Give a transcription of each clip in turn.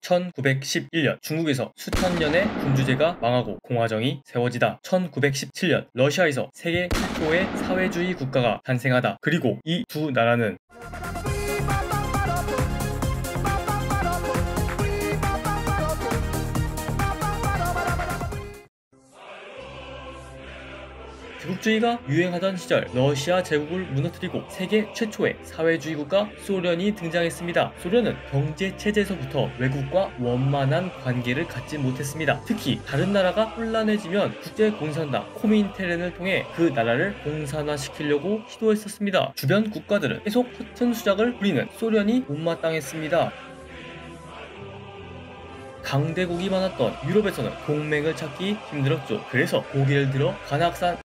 1911년 중국에서 수천 년의 군주제가 망하고 공화정이 세워지다. 1917년 러시아에서 세계 최초의 사회주의 국가가 탄생하다. 그리고 이 두 나라는 제국주의가 유행하던 시절 러시아 제국을 무너뜨리고 세계 최초의 사회주의 국가 소련이 등장했습니다. 소련은 경제체제에서부터 외국과 원만한 관계를 갖지 못했습니다. 특히 다른 나라가 혼란해지면 국제공산당 코민테른을 통해 그 나라를 공산화시키려고 시도했었습니다. 주변 국가들은 계속 허튼 수작을 부리는 소련이 못마땅했습니다. 강대국이 많았던 유럽에서는 동맹을 찾기 힘들었죠. 그래서 고개를 들어 관악산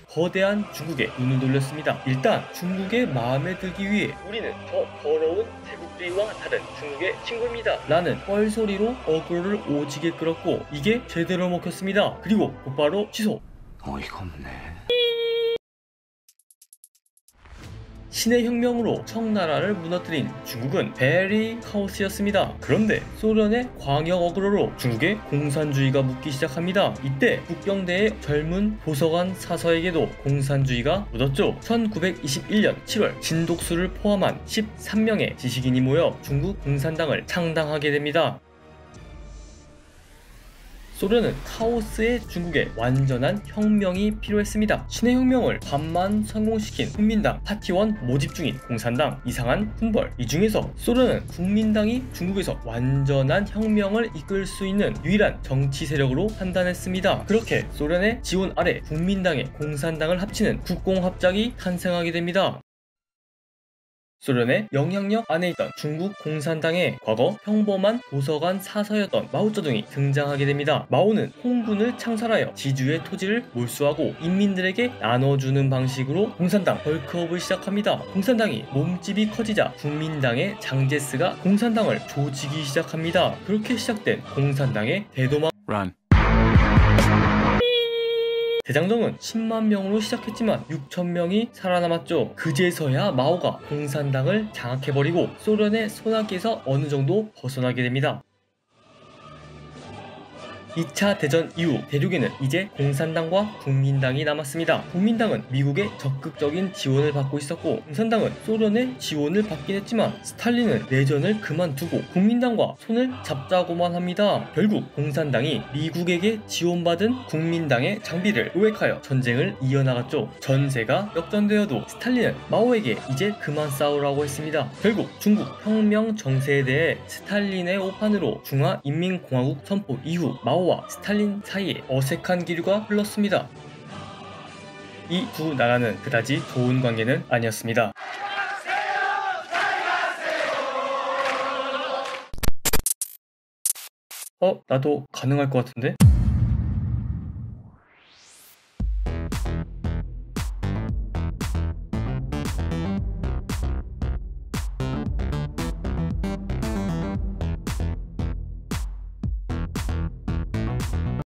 거대한 중국에 눈을 돌렸습니다. 일단 중국의 마음에 들기 위해 우리는 저 더러운 제국주의와 다른 중국의 친구입니다 라는 뻘소리로 어그로를 오지게 끌었고 이게 제대로 먹혔습니다. 그리고 곧바로 취소. 어이가 없네. 신의 혁명으로 청나라를 무너뜨린 중국은 베리 카오스였습니다. 그런데 소련의 광역 어그로로 중국의 공산주의가 묻기 시작합니다. 이때 국경대의 젊은 도서관 사서에게도 공산주의가 묻었죠. 1921년 7월 진독수를 포함한 13명의 지식인이 모여 중국 공산당을 창당하게 됩니다. 소련은 카오스의 중국에 완전한 혁명이 필요했습니다. 신의 혁명을 반만 성공시킨 국민당, 파티원 모집 중인 공산당, 이상한 군벌. 이 중에서 소련은 국민당이 중국에서 완전한 혁명을 이끌 수 있는 유일한 정치 세력으로 판단했습니다. 그렇게 소련의 지원 아래 국민당에 공산당을 합치는 국공합작이 탄생하게 됩니다. 소련의 영향력 안에 있던 중국 공산당에 과거 평범한 도서관 사서였던 마오쩌둥이 등장하게 됩니다. 마오는 홍군을 창설하여 지주의 토지를 몰수하고 인민들에게 나눠주는 방식으로 공산당 벌크업을 시작합니다. 공산당이 몸집이 커지자 국민당의 장제스가 공산당을 조지기 시작합니다. 그렇게 시작된 공산당의 대도마 대장정은 10만 명으로 시작했지만 6천 명이 살아남았죠. 그제서야 마오가 공산당을 장악해버리고 소련의 손아귀에서 어느 정도 벗어나게 됩니다. 2차 대전 이후 대륙에는 이제 공산당과 국민당이 남았습니다. 국민당은 미국의 적극적인 지원을 받고 있었고 공산당은 소련의 지원을 받긴 했지만 스탈린은 내전을 그만두고 국민당과 손을 잡자고만 합니다. 결국 공산당이 미국에게 지원받은 국민당의 장비를 요획하여 전쟁을 이어나갔죠. 전세가 역전되어도 스탈린은 마오에게 이제 그만 싸우라고 했습니다. 결국 중국 혁명 정세에 대해 스탈린의 오판으로 중화인민공화국 선포 이후 마오와 스탈린 사이에 어색한 기류가 흘렀습니다. 이 두 나라는 그다지 좋은 관계는 아니었습니다. 나도 가능할 것 같은데?